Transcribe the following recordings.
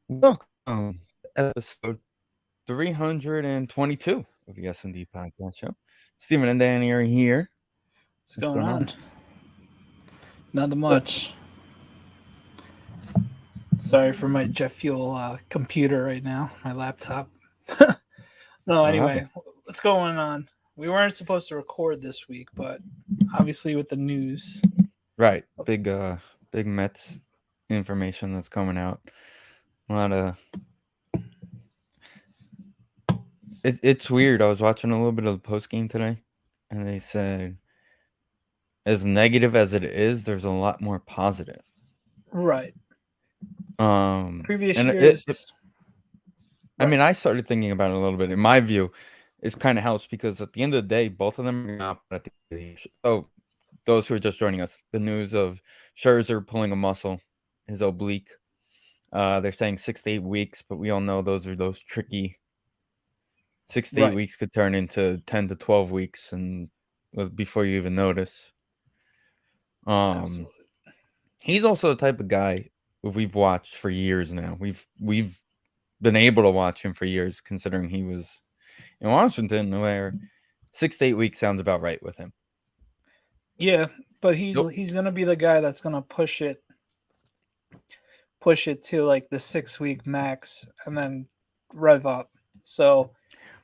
Welcome to episode 322 of the S&D Podcast Show. Stephen and Danny are here. What's What's going going on? on? Nothing But, much. Sorry for my jet fuel computer right now, my laptop. No, what happened? anyway, what's going on? We weren't supposed to record this week, but obviously with the news. Right, big Mets information that's coming out. A lot of it's weird. I was watching a little bit of the post game today, and they said, as negative as it is, there's a lot more positive. Right. Previous And years. I Right. mean, I started thinking about it a little bit. In my view, it's kind of helps because at the end of the day, both of them are not at the end of the year. So, those who are just joining us, the news of Scherzer pulling a muscle, his oblique. They're saying 6 to 8 weeks, but we all know those tricky 6 to 8 Right. weeks could turn into 10 to 12 weeks, and before you even notice. Um, Absolutely. he's also the type of guy we've watched for years now. We've been able to watch him for years, considering he was in Washington, where 6 to 8 weeks sounds about right with him. Yeah, but he's Nope. he's gonna be the guy that's gonna push it to like the 6 week max and then rev up. So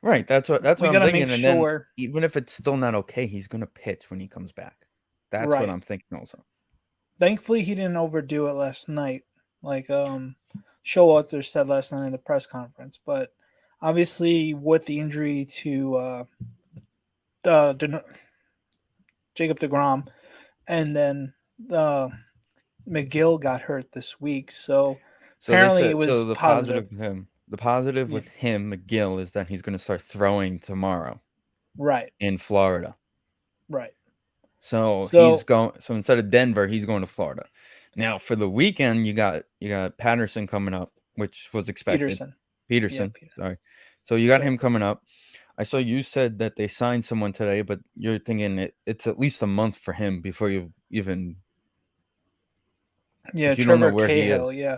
Right, that's what we I'm gotta make thinking, and then sure. even if it's still not okay, he's gonna pitch when he comes back. That's what Right. I'm thinking also. Thankfully, he didn't overdo it last night, like Showalter said last night in the press conference. But obviously, with the injury to Jacob Degrom, and then uh, McGill got hurt this week, so So they apparently it said was the positive. positive Yeah, with him, McGill, is that he's gonna start throwing tomorrow right, in Florida. right. So he's So going. So instead of Denver, he's going to Florida. Now for the weekend, you got Patterson coming up, which was expected. Peterson, yeah, Peterson, Peter, sorry. So you got right, him coming up. I saw you said that they signed someone today, but you're thinking it's at least a month for him before you even, yeah, because you don't know Trevor where he Cahill, is. yeah,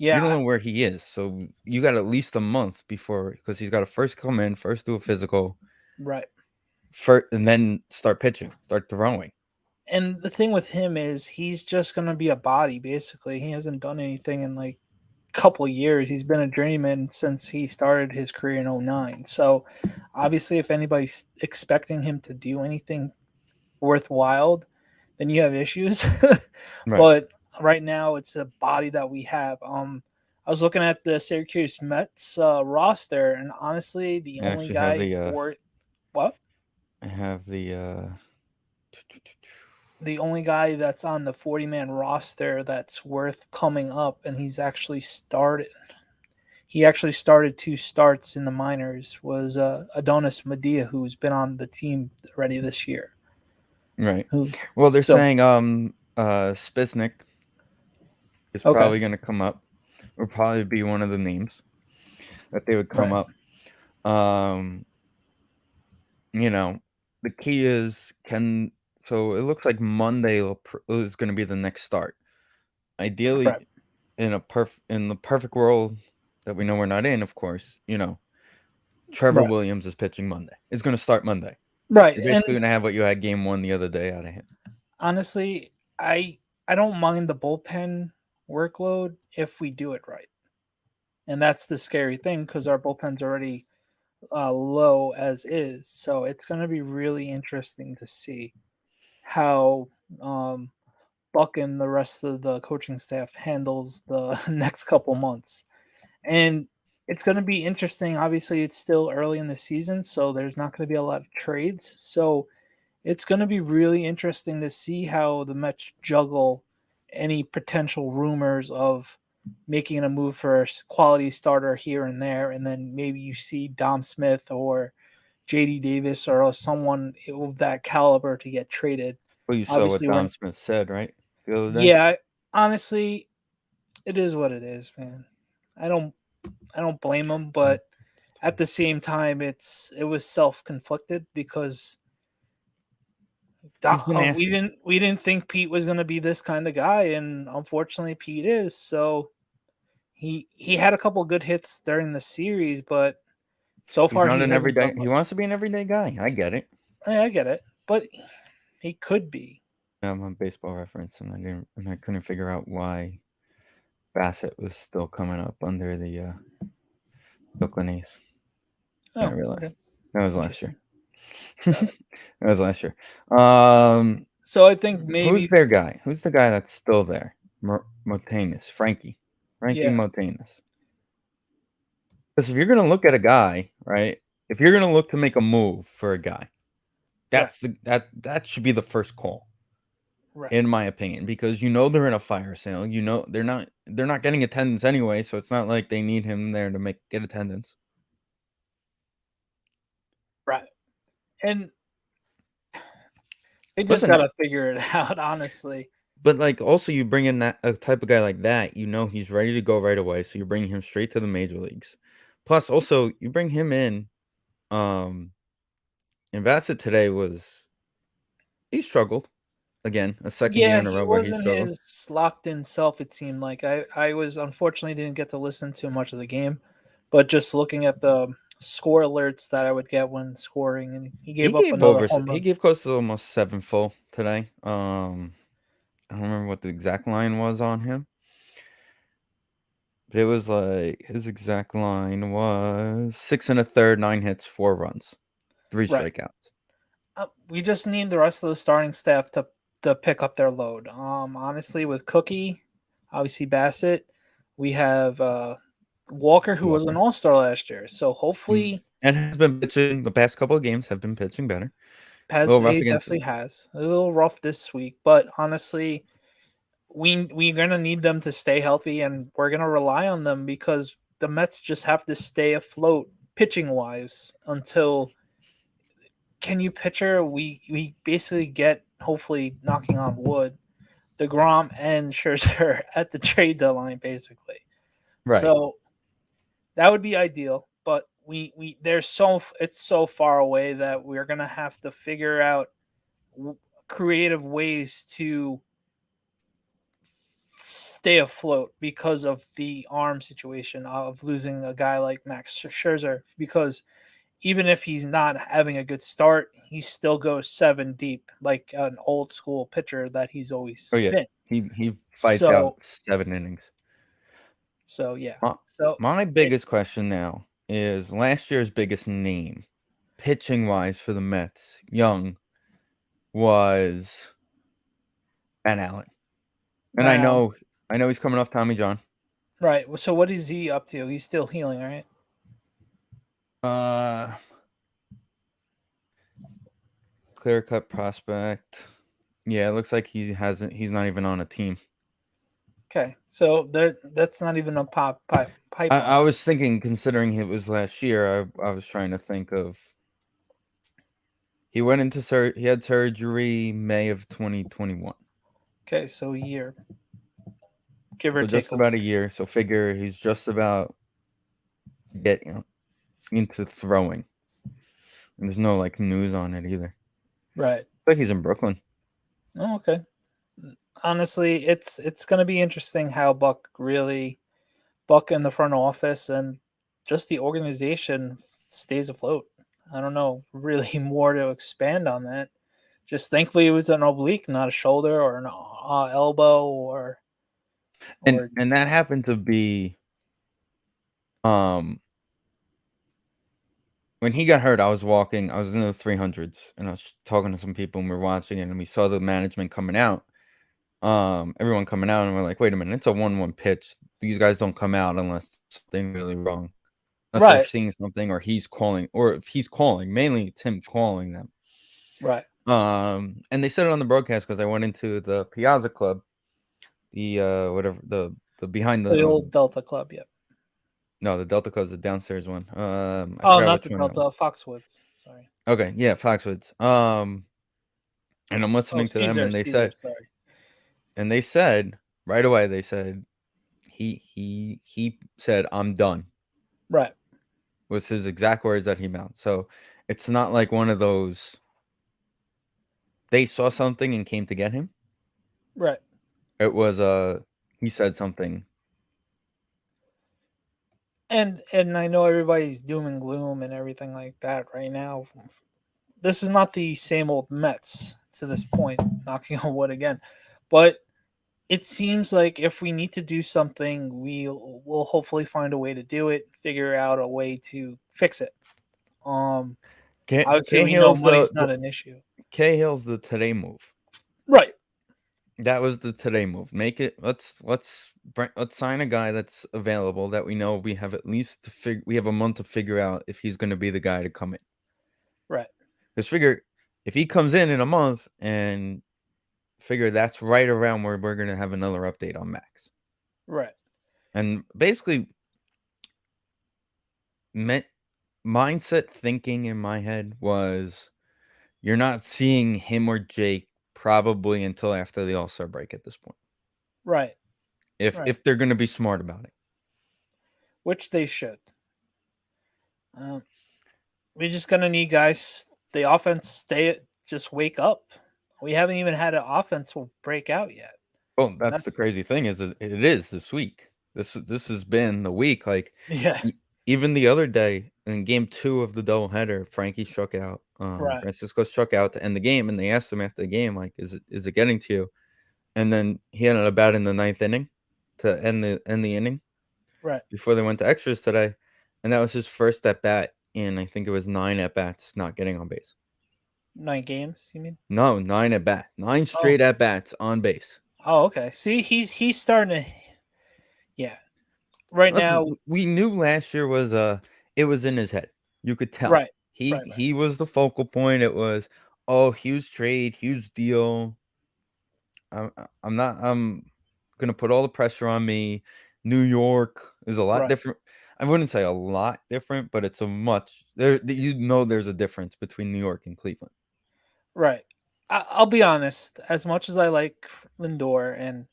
You yeah, don't know where he is, so you got at least a month before, because he's got to first come in, first do a physical, right. first, and then start pitching, start throwing. And the thing with him is he's just gonna be a body basically. He hasn't done anything in like couple years. He's been a journeyman since he started his career in '09. So obviously if anybody's expecting him to do anything worthwhile, then you have issues. Right. But right now it's a body that we have. I was looking at the Syracuse Mets roster, and honestly, the I only actually have guy the worth what? I have the The only guy that's on the 40-man roster that's worth coming up, and he actually started two starts in the minors, was Adonis Medea, who's been on the team already this year. right. Who Well, they're so saying Spisnik is okay, probably going to come up, or probably be one of the names that they would come right, up. Um, you know, the key is, can so it looks like Monday is going to be the next start. Ideally, right, in the perfect world that we know we're not in, of course, Trevor right, Williams is pitching Monday. It's going to start Monday. right. You're And basically going to have what you had game one the other day out of him. honestly, I don't mind the bullpen workload if we do it right, and that's the scary thing because our bullpen's already low as is. So it's going to be really interesting to see how um, Buck and the rest of the coaching staff handles the next couple months. And it's going to be interesting. Obviously, it's still early in the season, so there's not going to be a lot of trades. So it's going to be really interesting to see how the Mets juggle any potential rumors of making a move for a quality starter here and there, and then maybe you see Dom Smith or JD Davis or someone of that caliber to get traded. Well, you saw what Obviously, Dom when Smith said, right? The other day? yeah, honestly, it is what it is, man. I don't I don't blame him, but at the same time, it was self conflicted because He's been we asking. didn't think Pete was gonna be this kind of guy, and unfortunately, Pete is. So He had a couple good hits during the series, but so He's far not he an hasn't everyday. done He much. wants to be an everyday guy. I get it. I get it, but he could be. I'm on Baseball Reference, and I couldn't figure out why Bassett was still coming up under the Oakland A's. I Oh, okay, realized that was last year. interesting. Got it. That was last year. Um, So I think who's maybe, their guy? Who's the guy that's still there? Motanis, Frankie yeah, Motanis. Because if you're gonna look at a guy, right? If you're gonna look to make a move for a guy, right, that should be the first call, right, in my opinion, because they're in a fire sale. They're not getting attendance anyway, so it's not like they need him there to get attendance. right, and they just Listen, gotta figure it out, honestly. but like also you bring in that a type of guy like that, he's ready to go right away, so you're bringing him straight to the major leagues. Plus, also you bring him in, um, and Bassett today he struggled again, a second Yeah, game in a he row where he wasn't struggled. his locked in self, it seemed like. I was unfortunately didn't get to listen to much of the game, but just looking at the score alerts that I would get when scoring, and he He gave up gave another over. home He run. gave close to almost 7 full today. I don't remember what the exact line was on him, but it was like his exact line was 6 and a third, 9 hits, 4 runs, 3 Right. strikeouts. We just need the rest of the starting staff to pick up their load. Honestly, with Cookie, obviously Bassett, we have Walker, who was an Walker. All Star last year. So Mm. hopefully, And has been pitching the past couple of games. Have been pitching better. A has little rough he against. definitely has a little rough this week, but honestly, we're gonna need them to stay healthy, and we're gonna rely on them because the Mets just have to stay afloat pitching wise until can you pitcher we basically get hopefully knocking on wood DeGrom and Scherzer at the trade deadline basically. Right. So that would be ideal, but we there's so it's so far away that we're gonna have to figure out creative ways to stay afloat because of the arm situation of losing a guy like Max Scherzer. Because even if he's not having a good start, he still goes 7 deep like an old school pitcher that he's always Oh yeah. been. He fights out So 7 innings. yeah. My, So my it biggest question now is last year's biggest name, pitching wise for the Mets, young, was Ben Allen. And I now know I know he's coming off Tommy John. right. So what is he up to? He's still healing, right? Uh Clear cut prospect. Yeah, it looks like he's not even on a team. Okay. So that's not even a I pipeline. was thinking, considering it was last year, I was trying to think of he had surgery May of 2021. Okay, so a year, give or So take just a about a week. year. So figure he's just about getting into throwing. And there's no like news on it either. Right. Looks like he's in Brooklyn. Oh, okay. Honestly, it's going to be interesting how Buck in the front office and just the organization stays afloat. I don't know really more to expand on that. Just thankfully it was an oblique, not a shoulder or an elbow And or and that happened to be um when he got hurt, I was in the 300s, and I was talking to some people, and we are watching it, and we saw the management coming out, everyone coming out, and we're like, "Wait a minute, it's a 1-1 pitch. These guys don't come out unless something really wrong, unless they're right, seeing something, or he's calling, or if he's calling, mainly it's him calling them." right. And they said it on the broadcast because I went into the Piazza Club, the whatever the behind The the old Delta Club, yep. no, the Delta Club is the downstairs one. I Oh, forgot not which the one that Delta, was. Foxwoods. Sorry. Okay, yeah, Foxwoods. And I'm Oh, listening to them, Caesar, and they Caesar. said, Sorry. right away, they said he said, "I'm done," Right, was his exact words that he meant. So it's not like one of those they saw something and came to get him. right. It was he said something And I know everybody's doom and gloom and everything like that right now. This is not the same old Mets to this point, knocking on wood again. But it seems like if we need to do something, we'll hopefully find a way to do it, figure out a way to fix it. Um Obviously we know Cahill's money's not an issue. Cahill's the today move. Right. That was the today move. Make it. Let's sign a guy that's available that we know we have at least we have a month to figure out if he's going to be the guy to come in. Right. Because figure if he comes in a month and figure that's right around where we're going to have another update on Max. Right. And basically, mindset thinking in my head was you're not seeing him or Jake probably until after the All-Star break at this point. Right. If they're going to be smart about it. Which they should. We're just gonna need guys. The offense just wake up. We haven't even had an offensive breakout yet. Well, that's the crazy thing is it is this week. This has been the week. Like Yeah. even the other day in game 2 of the doubleheader, Frankie struck out. Right. Francisco struck out to end the game, and they asked him after the game, like, is it getting to you? And then he ended up batting the 9th inning to end the inning. Right. Before they went to extras today, and that was his first at bat in I think it was 9 at bats not getting on base. 9 games, you mean? No, 9 at bat, 9 straight at bats on base. Oh, okay. See, he's starting to. Yeah. Right Listen, now, we knew last year was it was in his head. You could tell. right. He was the focal point. It was huge trade, huge deal. I'm gonna put all the pressure on me. New York is a lot Right. different. I wouldn't say a lot different, but it's a much there. There's a difference between New York and Cleveland. Right. I'll be honest. As much as I like Lindor, and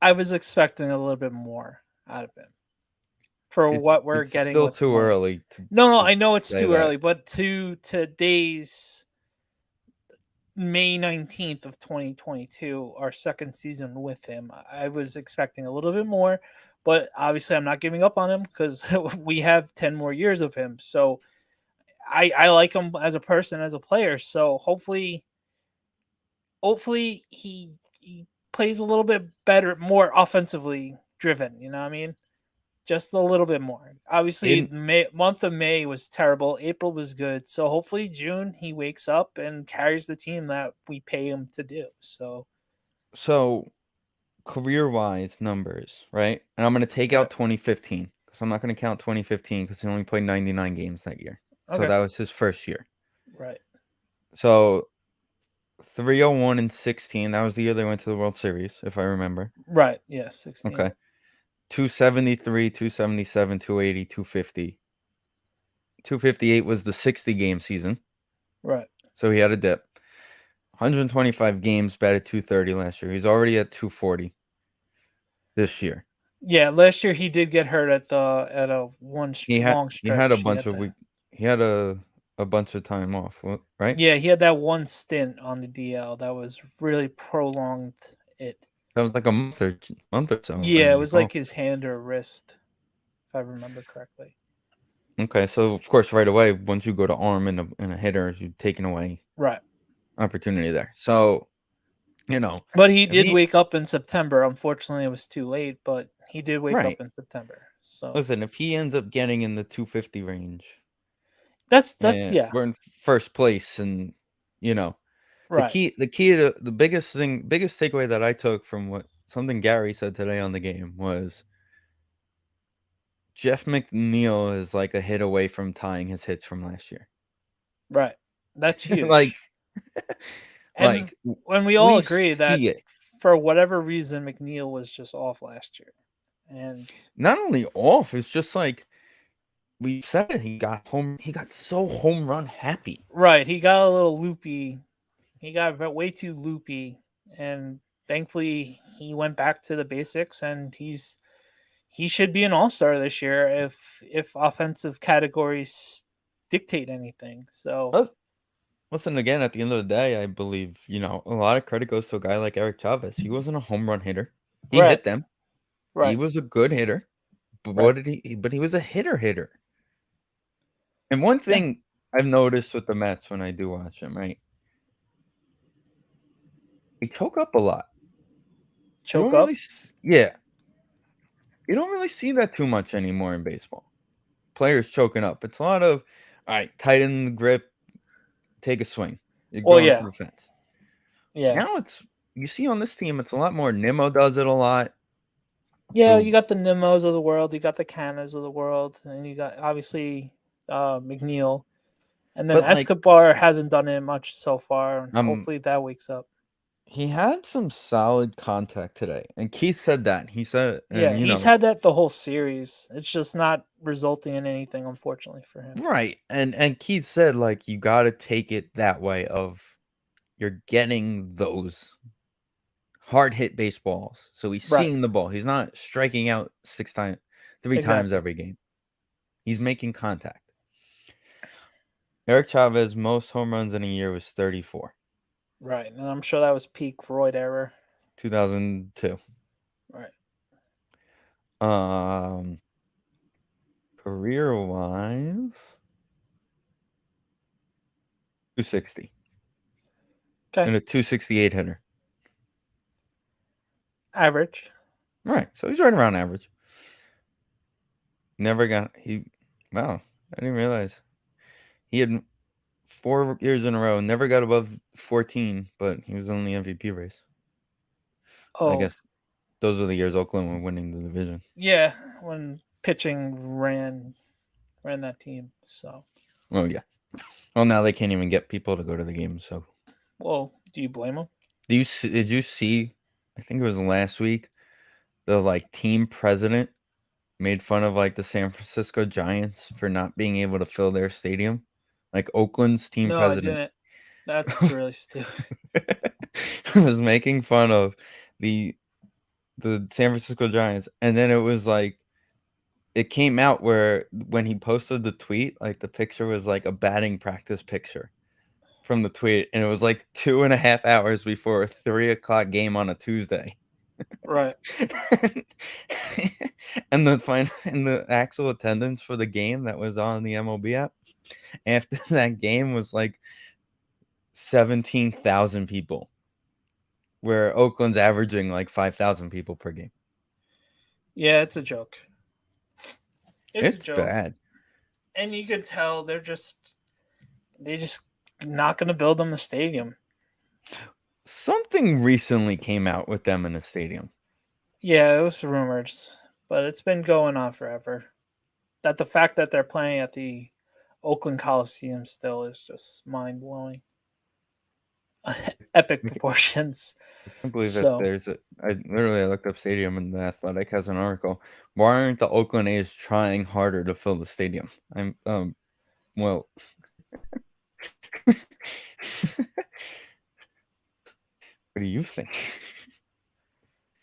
I was expecting a little bit more out of him for what we're It's getting still with too money. early No, to I know it's say too that. early, but to today's May 19th of 2022, our second season with him, I was expecting a little bit more, but obviously I'm not giving up on him because we have 10 more years of him. So I like him as a person, as a player. So hopefully he plays a little bit better, more offensively driven, you know what I mean? Just a little bit more. Obviously, In month of May was terrible. April was good. So hopefully June he wakes up and carries the team that we pay him to do. so career-wise numbers, right? And I'm gonna take Right. out 2015 because I'm not gonna count 2015 because he only played 99 games that year. So Okay. that was his first year. Right. So 301 and 16. That was the year they went to the World Series, if I remember. Right. Yeah. 16. Okay. 273, 277, 280, 250. 258 was the 60 game season. Right. So he had a dip. 125 games, batted 230 last year. He's already at 240 this year. Yeah. Last year he did get hurt at a long He had stretch. a bunch of he had a bunch of time off, right? Yeah, he had that one stint on the DL that was really prolonged. That was like a month or so, if I Yeah, it was recall. like his hand or wrist, if I remember correctly. Okay, so of course, right away, once you go to arm and a hitter, you're taking away Right. opportunity there. So, But he if did wake up in September. Unfortunately, it was too late, but he did wake right. up in September. So Listen, if he ends up getting in the 250 range, that's and yeah. we're in first place, and the Right. the key to the biggest takeaway that I took from what something Gary said today on the game was Jeff McNeil is like a hit away from tying his hits from last year. Right. That's like, huge. And like when we all we agree that see it. for whatever reason McNeil was just off last year. And Not only off, it's just like we said it. He got so home run happy. right, he got a little loopy. He got way too loopy, and thankfully he went back to the basics, and he should be an all-star this year if offensive categories dictate anything. So Listen, again, at the end of the day, I believe, a lot of credit goes to a guy like Eric Chavez. He wasn't a home run hitter. He right, hit them. He right, was a good hitter, But Right. what did he? But he was a hitter. And one Yeah. thing I've noticed with the Mets when I do watch them, right? They choke up a lot. You Choke don't really, up. yeah, you don't really see that too much anymore in baseball. Players choking up. It's a lot of, all right, tighten the grip, take a swing. You're Well, going for yeah. the fence. Yeah. Now you see on this team, it's a lot more. Nimmo does it a lot. Yeah, Who, you got the Nimos of the world, you got the Canas of the world, and you got obviously McNeil. And then but like, Escobar hasn't done it much so far, and um, hopefully that wakes up. he had some solid contact today, and Keith said that. He said, Yeah, and he's had that the whole series. It's just not resulting in anything, unfortunately, for him. right, and Keith said like you got to take it that way of you're getting those hard hit baseballs. So he's Right. seeing the ball. He's not striking out 3 times Exactly. every game. He's making contact. Eric Chavez most home runs in a year was 34. Right. And I'm sure that was peak Freud era. 2002. Right. Um career wise 260 Okay. and a 268 hitter. Average. Right. So he's right around average. Never got he wow, I didn't realize. He had 4 years in a row, never got above 14, but he was on the MVP race. I Oh, guess those were the years Oakland were winning the division. yeah. When pitching ran that team. So, Oh yeah. Well, now they can't even get people to go to the game. So, well, do you blame him? did you see? I think it was last week. The like team president made fun of like the San Francisco Giants for not being able to fill their stadium. Like Oakland's team No, I president didn't. That's really stupid. was making fun of the San Francisco Giants, and then it was like it came out where when he posted the tweet, like the picture was like a batting practice picture from the tweet, and it was like 2.5 hours before a 3 o'clock game on a Tuesday. Right. And the actual attendance for the game that was on the MLB app after that game was like 17,000 people, where Oakland's averaging like 5,000 people per game. Yeah, it's a joke. It's a It's joke. bad. And you could tell they just not going to build them a stadium. Something recently came out with them in a stadium. Yeah, it was rumors, but it's been going on forever. That the fact that they're playing at the Oakland Coliseum still is just mind blowing. Epic I proportions. can't believe that So, I looked up stadium and the Athletic has an article. Why aren't the Oakland A's trying harder to fill the stadium? Well, what do you think?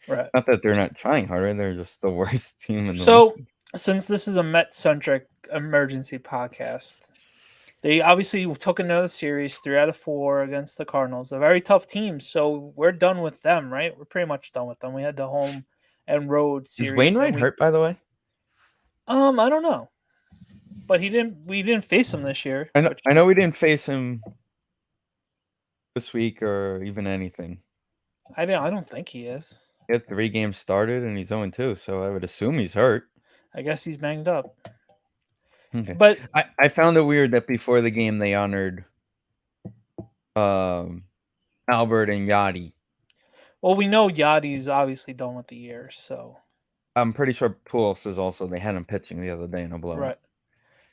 right. Not that they're not trying harder, they're just the worst team in the So, league. since this is a Met centric emergency podcast, they obviously took another series, 3 out of 4 against the Cardinals, a very tough team. So we're done with them, right? We're pretty much done with them. We had the home and road Is series, and Wainwright we hurt, by the way? I don't know, but he didn't. We didn't face him this year, I know which I know is we didn't face him this week or even anything. I don't think he is. He had 3 games started and he's 0-2, so I would assume he's hurt. I guess he's banged up. Okay. But I found it weird that before the game they honored um Albert and Yachty. well, we know Yachty's obviously done with the year, so I'm pretty sure Pujols is also. They had him pitching the other day in a blowout.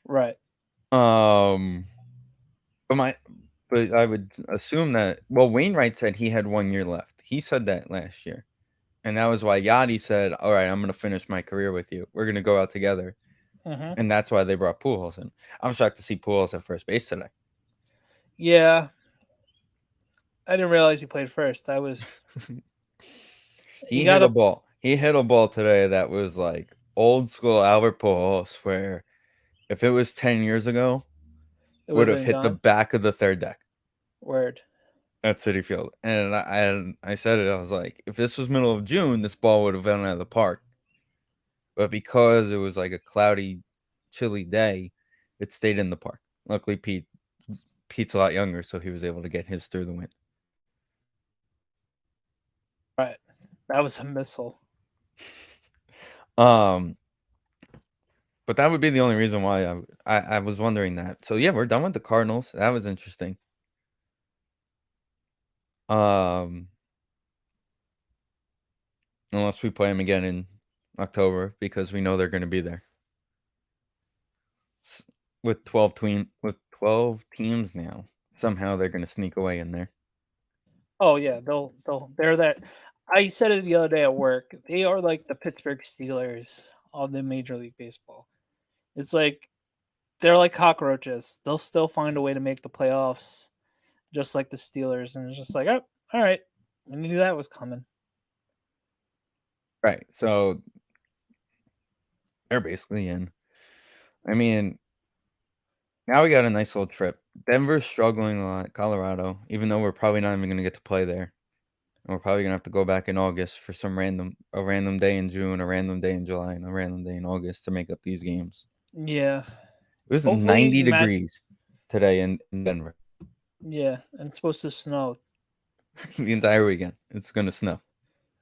right, right. Um, but I would assume that. Well, Wainwright said he had 1 year left. He said that last year, and that was why Yachty said, "All right, I'm going to finish my career with you. We're going to go out together," Hmm. and that's why they brought Pujols in. I'm shocked to see Pujols at first base today. Yeah, I didn't realize he played first. I was he He got hit a up. ball. He hit a ball today that was like old school Albert Pujols, where if it was 10 years ago, It would would have have been hit the gone. back of the third deck Word. at Citi Field. And I said it. I was like, if this was middle of June, this ball would have been out of the park. but because it was like a cloudy, chilly day, it stayed in the park. Luckily, Pete's a lot younger, so he was able to get his through the wind. Right. That was a missile. Um, but that would be the only reason why I was wondering that. So yeah, we're done with the Cardinals. That was interesting. Um, unless we play them again in October because we know they're going to be there. With 12 teams now, somehow they're going to sneak away in there. Oh yeah, they're that. I said it the other day at work. They are like the Pittsburgh Steelers of the Major League Baseball. It's like they're like cockroaches. They'll still find a way to make the playoffs, just like the Steelers. And it's just like, oh, all right, we knew that was coming. Right. So they're basically in. I mean, now we got a nice little trip. Denver's struggling a lot. Colorado, even though we're probably not even going to get to play there. And we're probably gonna have to go back in August for a random day in June, a random day in July, and a random day in August to make up these games. Yeah. It was Hopefully, 90 degrees today in Denver. yeah, and it's supposed to snow. The entire weekend. It's gonna snow.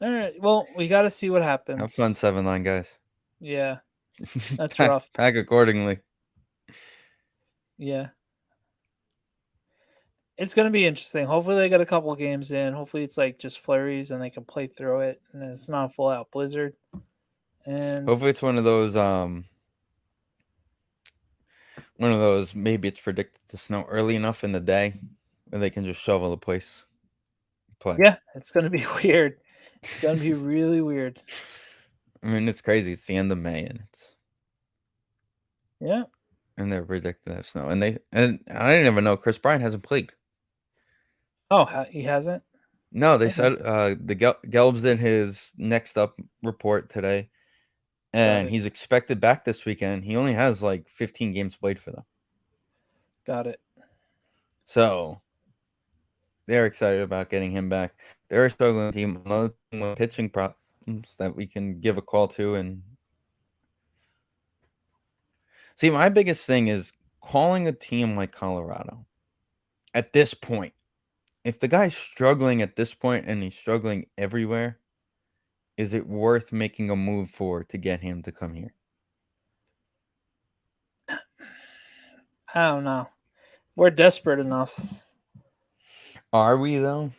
All right. Well, we got to see what Have happens. fun, 7-line guys. Yeah, that's pack, rough. pack accordingly. Yeah. It's gonna be interesting. Hopefully they get a couple games in. Hopefully it's like just flurries and they can play through it, and it's not a full out blizzard. And Hopefully it's one of those maybe it's predicted to snow early enough in the day where they can just shovel the place. Play. yeah, it's gonna be weird. It's gonna be really weird. I mean, it's crazy. It's the end of May and Yeah. they're predicting to have snow. And I didn't even know Chris Bryant hasn't played. Oh, he hasn't. No, they Okay. said the Gelbs did his next up report today, Got and it. he's expected back this weekend. He only has like 15 games played for them, Got it. so they're excited about getting him back. They're a struggling team, another team with pitching problems that we can give a call to. And see, my biggest thing is calling a team like Colorado at this point. If the guy's struggling at this point and he's struggling everywhere, is it worth making a move for to get him to come here? I don't know. We're desperate enough. Are we though?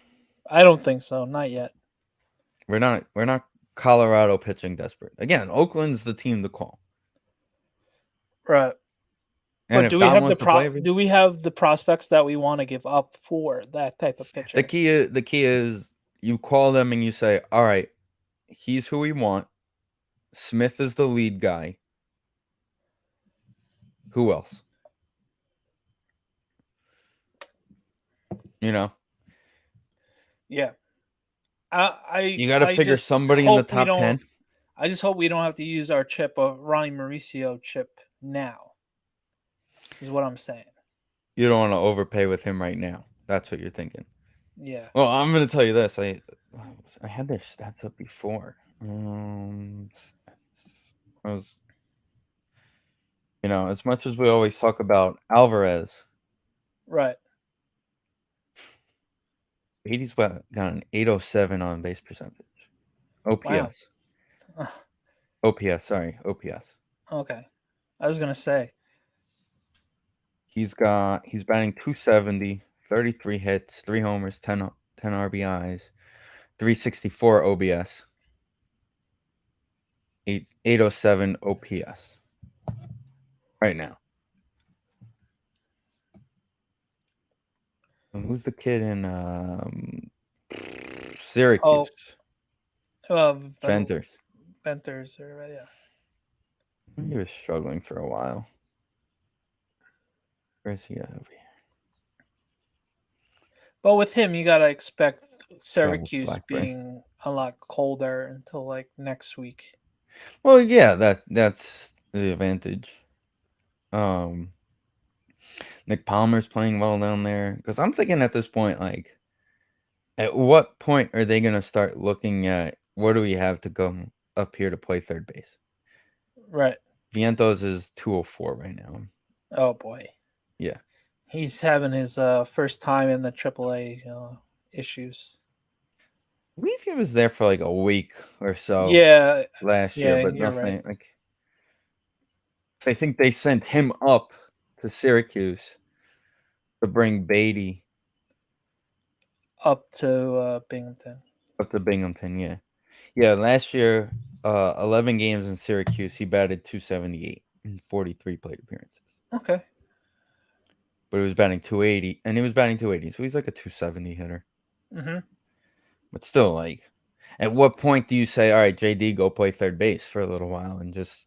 I don't think so. Not yet. We're not Colorado pitching desperate. Again, Oakland's the team to call. Right. And But if Dom wants to play do we have the prospects that we want to give up for that type of pitcher? the key is you call them and you say, all right, he's who we want. Smith is the lead guy. Who else? You know? Yeah. You got to figure just somebody in the hope we top 10. I just hope we don't have to use our chip of Ronnie Mauricio chip now. Is what I'm saying. You don't want to overpay with him right now. That's what you're thinking. Yeah. Well, I'm going to tell you this. I had their stats up before. I was, as much as we always talk about Alvarez, Right. 80's got an 807 on base percentage. OPS. Wow. OPS, sorry. OPS. Okay. I was gonna say. He's batting 270, 33 hits, 3 homers, 10 RBIs, 364 OBS, 807 OPS. Right now. And who's the kid in Syracuse? Venters. Venters, or yeah. He was struggling for a while. Where's he at over here? But with him, you gotta expect Syracuse Blackburn. being a lot colder until like next week. Well, yeah, that's the advantage. Nick Palmer's playing well down there because I'm thinking at this point, like, at what point are they going to start looking at what do we have to go up here to play third base? Right. Vientos is 204 right now. Oh boy. Yeah. He's having his first time in the AAA issues. I believe he was there for like a week or so Yeah, last year, yeah, but you're right. nothing like I think they sent him up to Syracuse to bring Beatty Up to Binghamton. up to Binghamton, yeah. Yeah, last year, 11 games in Syracuse, he batted 278 in 43 plate appearances. Okay. But he was batting 280, and he was batting 280, so he's like a 270 hitter. Mm-hmm. But still, like, at what point do you say, all right, JD, go play third base for a little while and just.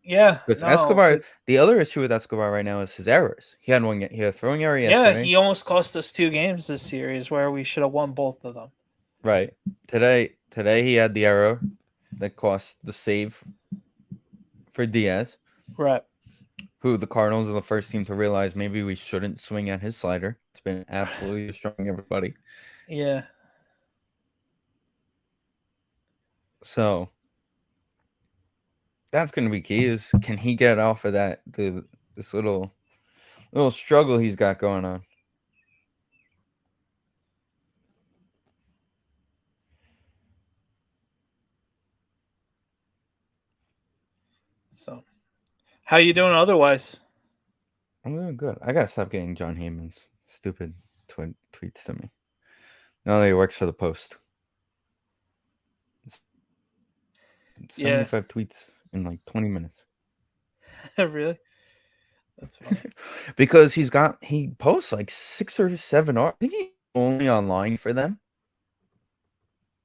Yeah. Because No. Escobar, the other issue with Escobar right now is his errors. He had a throwing error Yeah, yesterday. he almost cost us 2 games this series where we should have won both of them. Right. Today he had the error that cost the save for Diaz, Right. who the Cardinals are the first team to realize maybe we shouldn't swing at his slider. It's been absolutely destroying everybody. Yeah. So that's going to be key. Is can he get off of this little struggle he's got going on? So, how you doing otherwise? I'm doing good. I gotta stop getting John Heyman's stupid tweets to me. Now that he works for the Post. 75 tweets in like 20 minutes. Really? That's funny. Because he posts like 6 or 7 I think he's only online for them.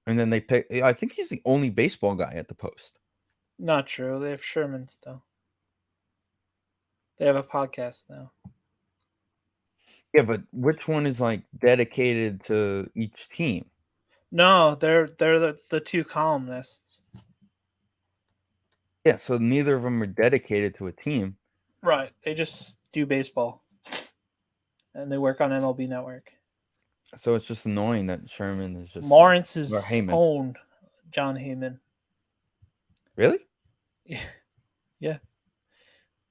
And then they pick. I think he's the only baseball guy at the Post. Not true. They have Sherman still. They have a podcast now. Yeah, but which one is like dedicated to each team? No, they're the two columnists. Yeah, so neither of them are dedicated to a team. Right. They just do baseball. And they work on MLB Network. So it's just annoying that Sherman is just Lawrence's or Heyman. own John Heyman. Really? Yeah.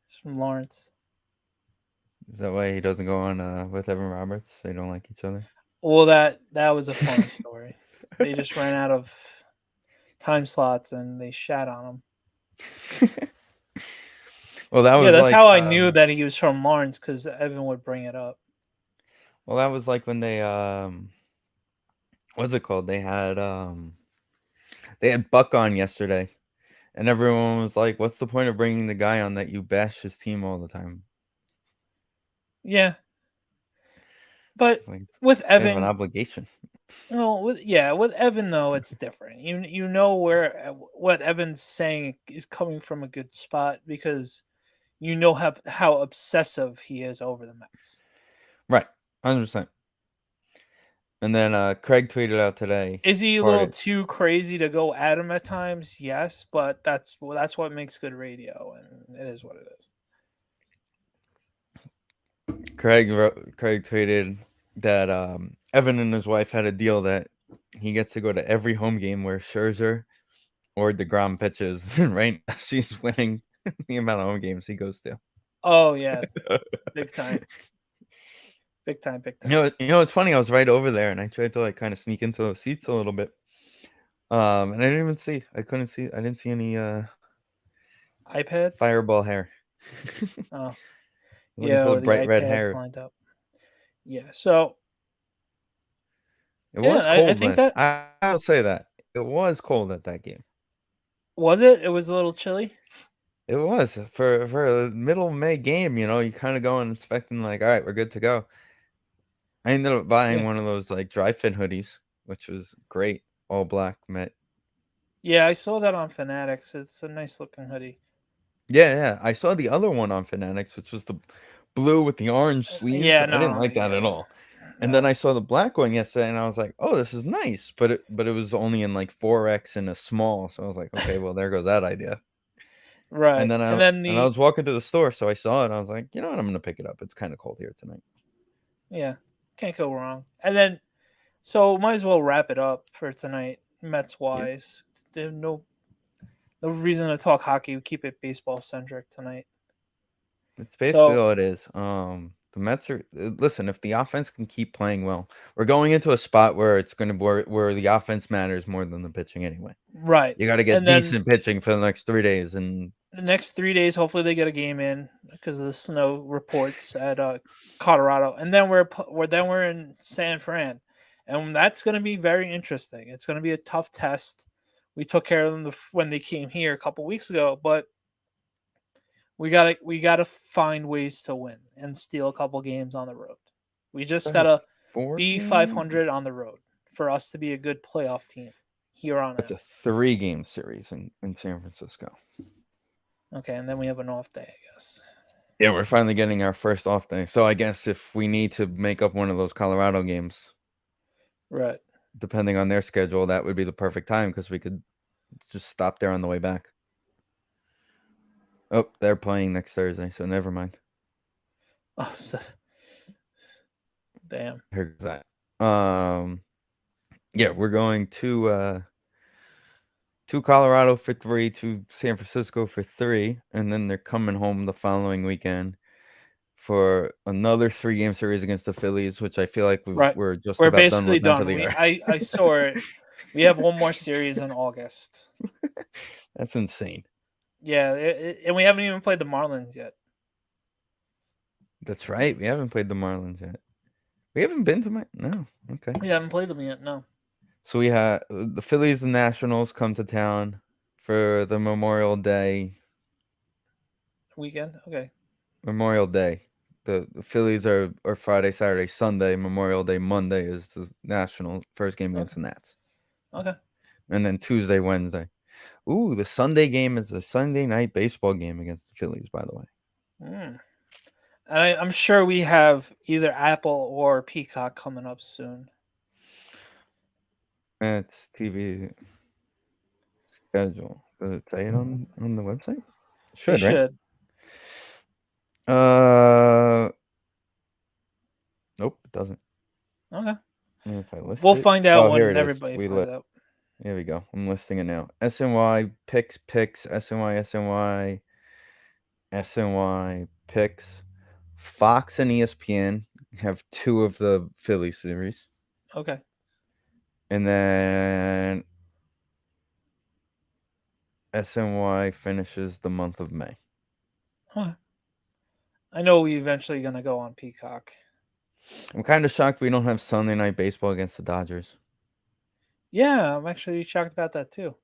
It's from Lawrence. Is that why he doesn't go on with Evan Roberts? They don't like each other? Well, that was a funny story. They just ran out of time slots and they shat on him. Well, that was that's like how I knew that he was from Lawrence because Evan would bring it up. Well, that was like when they what's it called? They had Buck on yesterday, and everyone was like, "What's the point of bringing the guy on that you bash his team all the time?" Yeah, but Like, with they have an Evan, obligation. well, with Evan though, it's different. You know where what Evan's saying is coming from a good spot because you know how obsessive he is over the Mets. Right, 100%. And then Craig tweeted out today. Is he a little too crazy to go at him at times? Yes, but that's what makes good radio, and it is what it is. Craig tweeted that Evan and his wife had a deal that he gets to go to every home game where Scherzer or DeGrom pitches, and right now she's winning the amount of home games he goes to. Oh yeah, big time. Big time, big time. You know, it's funny. I was right over there, and I tried to like kind of sneak into those seats a little bit. And I didn't even see. I couldn't see. I didn't see any iPads. fireball hair. Oh, Looking yeah, for the or the bright red iPads hair. lined up. Yeah, so It yeah, was I cold think then. that I'll say that it was cold at that game. was it. It was a little chilly. It was for a middle of May game. You know, you kind of go and expecting like, all right, we're good to go. I ended up buying Yeah. one of those like dry fit hoodies, which was great, all black Met. Yeah, I saw that on Fanatics. It's a nice looking hoodie. Yeah. I saw the other one on Fanatics, which was the blue with the orange sleeves. Yeah, I didn't no, like that at yeah, all. And then no. I saw the black one yesterday, and I was like, "Oh, this is nice," but it was only in like 4X and a small. So I was like, "Okay, well, there goes that idea." And Right, then and then I was walking to the store, so I saw it. And I was like, "You know what? I'm gonna pick it up. It's kind of cold here tonight." yeah, can't go wrong. And then, so might as well wrap it up for tonight, Mets Yeah. wise. There's the reason to talk hockey. We keep it baseball centric tonight. It's basically So all it is. The Mets are listen. If the offense can keep playing well, we're going into a spot where it's going to where the offense matters more than the pitching anyway. right, You got to get and then decent pitching for the next 3 days, and the next 3 days, hopefully they get a game in because of the snow reports at Colorado, and then we're in San Fran, and that's going to be very interesting. It's going to be a tough test. We took care of them when they came here a couple weeks ago, but we gotta find ways to win and steal a couple games on the road. We just that's a gotta four be game. 500 on the road for us to be a good playoff team here on That's out. a 3 game series in San Francisco. Okay, and then we have an off day, I guess. Yeah, we're finally getting our first off day. So I guess if we need to make up one of those Colorado games, Right. depending on their schedule, that would be the perfect time because we could just stop there on the way back. Oh, they're playing next Thursday, so never mind. Oh, damn. Here's that. Yeah, we're going to Colorado for 3, to San Francisco for 3, and then they're coming home the following weekend for another 3 game series against the Phillies, which I feel like Right. we're just We're about done basically with now for done. the We year. I saw it. We have one more series in August. That's insane. Yeah, and we haven't even played the Marlins yet. That's right. We haven't played the Marlins yet. We haven't been to no. Okay. We haven't played them yet. No. So we had the Phillies and Nationals come to town for the Memorial Day. Weekend. Okay. Memorial Day. The Phillies are Friday, Saturday, Sunday. Memorial Day, Monday is the National first game against the Nats. Okay. And then Tuesday, Wednesday. Ooh, the Sunday game is a Sunday night baseball game against the Phillies, by the way. Mm. And I'm sure we have either Apple or Peacock coming up soon. That's TV schedule. Does it say it on the website? They Should, right? should. Nope, it doesn't. Okay. And if I list We'll it, find out here when it is. everybody We finds list. out. Here we go. I'm listing it now. SNY picks, SNY picks. Fox and ESPN have 2 of the Philly series, Okay. and then SNY finishes the month of May. Okay. I know we eventually gonna go on Peacock. I'm kind of shocked we don't have Sunday night baseball against the Dodgers. Yeah, I'm actually shocked about that too.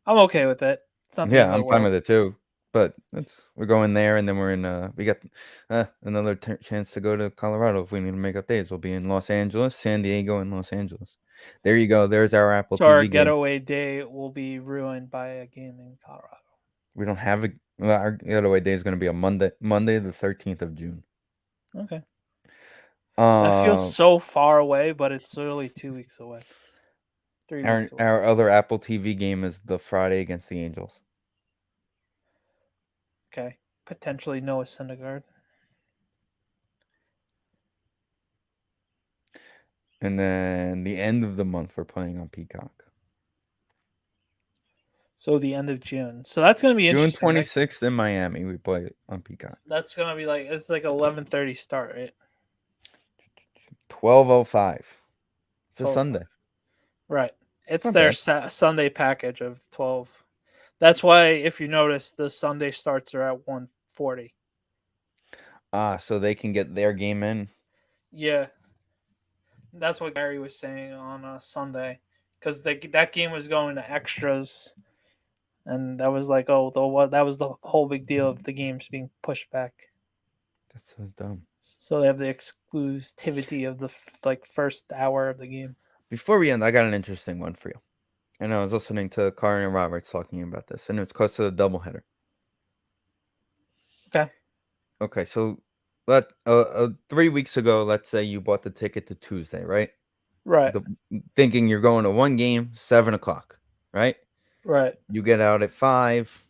I'm okay with it. It's not the Yeah, end of I'm the fine world. with it too. But we're going there, and then we're in. We got another chance to go to Colorado if we need to make up days. We'll be in Los Angeles, San Diego, and Los Angeles. There you go. There's our Apple So our TV game. getaway day will be ruined by a game in Colorado. We don't have a. Well, our getaway day is going to be a Monday, the 13th of June. Okay. That feels so far away, but it's literally 2 weeks away. 3 weeks away. Our other Apple TV game is the Friday against the Angels. Okay. Potentially Noah Syndergaard. And then the end of the month, we're playing on Peacock. So the end of June. So that's gonna be June interesting. 26th in Miami, we play on Peacock. That's gonna be it's like 11:30 start, right? 12:05. It's a 12:05. Sunday. Right. It's Not their bad. Sunday package of 12. That's why, if you notice, the Sunday starts are at 1:40. So they can get their game in. Yeah, that's what Gary was saying on Sunday, because that game was going to extras, and that was like, oh, that was the whole big deal of the games being pushed back. That's so dumb. So they have the exclusivity of the first hour of the game. Before we end, I got an interesting one for you. And I was listening to Karin and Roberts talking about this, and it's close to the doubleheader. Okay. Okay, so 3 weeks ago, let's say you bought the ticket to Tuesday, right? Right. Thinking you're going to one game, 7:00, right? Right. You get out at 5.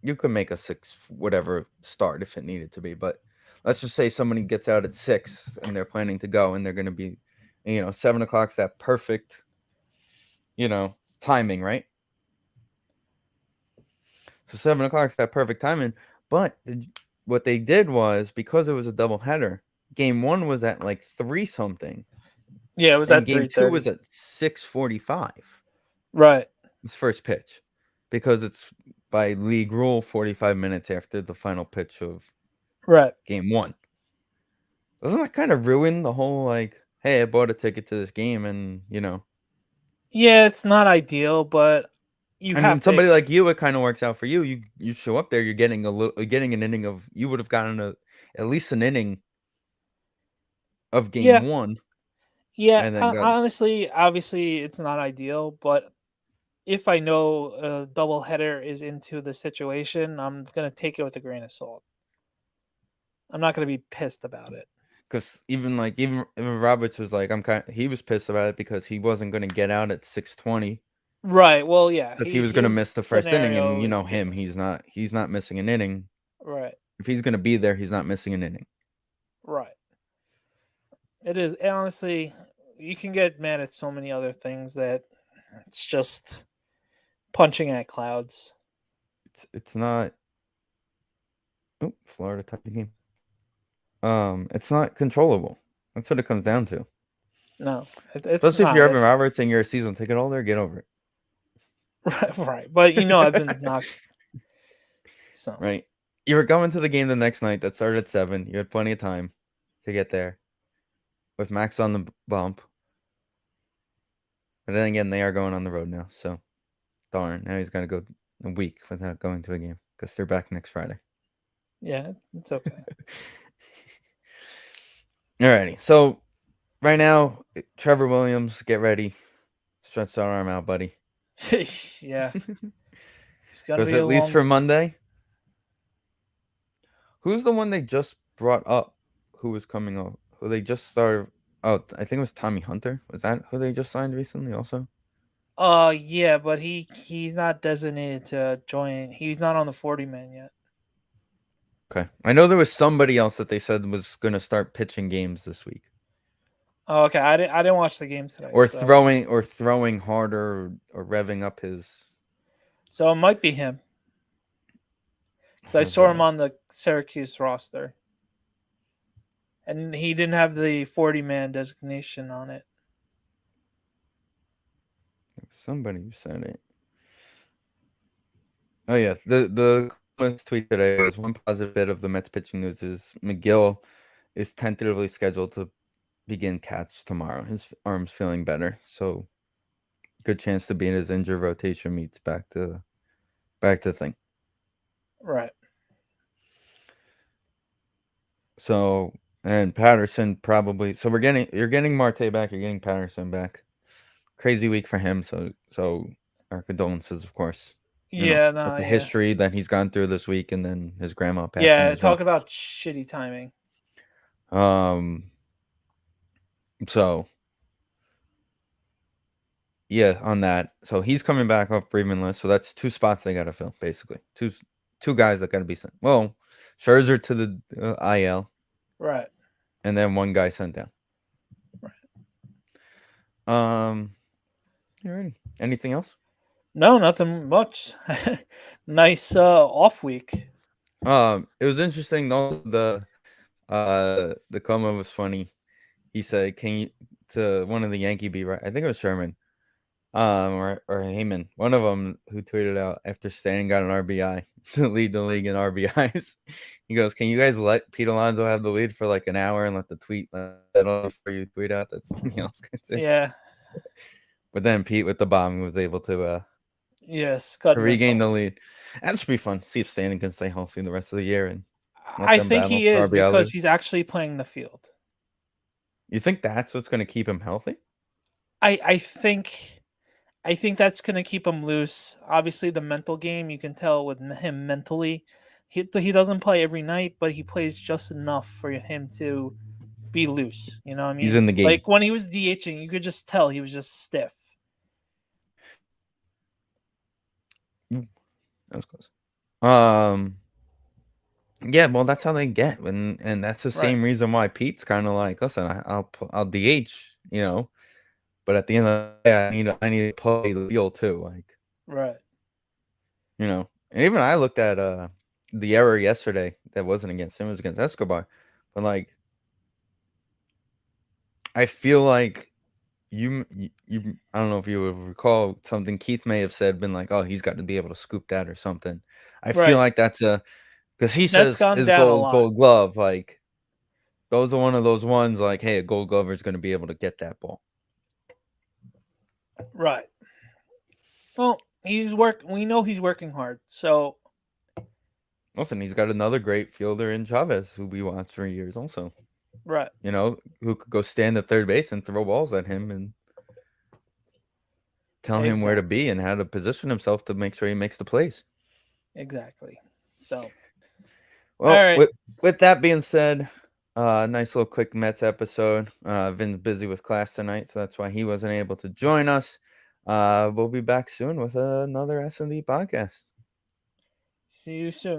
You could make a 6 whatever start if it needed to be, but let's just say somebody gets out at 6 and they're planning to go, and they're going to be, 7:00's that perfect, timing, right? So 7 o'clock's that perfect timing. But what they did was, because it was a doubleheader, game one was at like 3 something, Yeah, it was and at game two was 3:30. at 6:45. Right. His first pitch, because it's by league rule 45 minutes after the final pitch of Right. game one. Doesn't that kind of ruin the whole, like, hey, I bought a ticket to this game, and Yeah, it's not ideal, but you I mean, have to somebody like you, it kind of works out for you. You show up there, you're getting getting an inning of, you would have gotten at least an inning of game Yeah. one, Yeah, and then got, honestly, obviously it's not ideal, but if I know a double header is into the situation, I'm going to take it with a grain of salt. I'm not going to be pissed about it. because even Roberts was like, he was pissed about it because he wasn't going to get out at 6:20, Right. Well, yeah, because he was going to his miss the first inning, and scenario is him, different. he's not missing an inning. Right. If he's going to be there, he's not missing an inning. Right. It is. And honestly, you can get mad at so many other things that it's just punching at clouds. It's not. Oh, Florida tied the game. It's not controllable. That's what it comes down to. No, it's Especially if not. you're Evan Roberts and you're a season ticket holder, get over Right, right. But Evans not. it. So Right. You were going to the game the next night that started at 7. You had plenty of time to get there with Max on the bump. But then again, they are going on the road now, so darn. Now he's got to go a week without going to a game because they're back next Friday. yeah, it's okay. Alrighty. So right now, Trevor Williams, get ready. Stretch that arm out, buddy. Yeah, it's gonna Because be a at least long. for Monday, who's the one they just brought up? Who was coming up? Who they just started? Oh, I think it was Tommy Hunter. Was that who they just signed recently? Also, Yeah, but he's not designated to join. He's not on the 40 man yet. okay. I know there was somebody else that they said was going to start pitching games this week, Oh, okay. I didn't watch the game today, or so throwing harder, or revving up his. it might be him because I saw him on the Syracuse roster, and he didn't have the 40 man designation on it. Somebody said it. Oh yeah, the comments tweet today was, one positive bit of the Mets pitching news is McGill is tentatively scheduled to begin catch tomorrow. His arm's feeling better, so good chance to be in his injured rotation meets back to the thing. Right. So, and Patterson probably. So you're getting Marte back. You're getting Patterson back. Crazy week for him. So our condolences, of course. Yeah. With No. the Yeah. history that he's gone through this week, and then his grandma passing Yeah. as well. Talk about shitty timing. So yeah, on that. So he's coming back off bereavement list. So that's 2 spots they got to fill, basically. Two guys that got to be sent. Well, Scherzer to the IL, Right. and then 1 guy sent down. Um, alrighty. Anything else? No, nothing much. Nice off week. It was interesting though. The comment was funny. He said, "Can you," to one of the Yankee beat, right? I think it was Sherman, or Heyman, one of them, who tweeted out after Stanton got an RBI to lead the league in RBIs. He goes, "Can you guys let Pete Alonso have the lead for like an hour and let the tweet settle before you tweet out that something else gets in?" Yeah. But then Pete with the bomb was able to Yes. Cut regain missile. the lead. That should be fun. See if Stanton can stay healthy the rest of the year and let I them think battle he for is RBI because lead. he's actually playing the field. You think that's what's going to keep him healthy? I think that's gonna keep him loose. Obviously, the mental game, you can tell with him mentally, he doesn't play every night, but he plays just enough for him to be loose. You know what I He's mean? in the game. Like when he was DHing, you could just tell he was just stiff. That was close. Yeah, well, that's how they get, and that's the Right, same reason why Pete's kind of like, listen, I'll DH, but at the end of the day, I need to play the field too, like, right. you know. And even I looked at the error yesterday that wasn't against him, it was against Escobar. But like I feel like you I don't know if you would recall something Keith may have said, been like, oh, he's got to be able to scoop that or something. I feel Right. like that's because he That's says gone his down a goal is lot. Gold Glove. Like those are one of those ones like, hey, a Gold Glover is going to be able to get that ball. Right. Well, we know he's working hard. So Listen, he's got another great fielder in Chavez, who we watched for years, also. right. You know, who could go stand at third base and throw balls at him and tell him where to Exactly. be and how to position himself to make sure he makes the plays. Exactly. So all Well, right. with that being said, nice little quick Mets episode. Vin's busy with class tonight, so that's why he wasn't able to join us. We'll be back soon with another S&D podcast. See you soon, guys.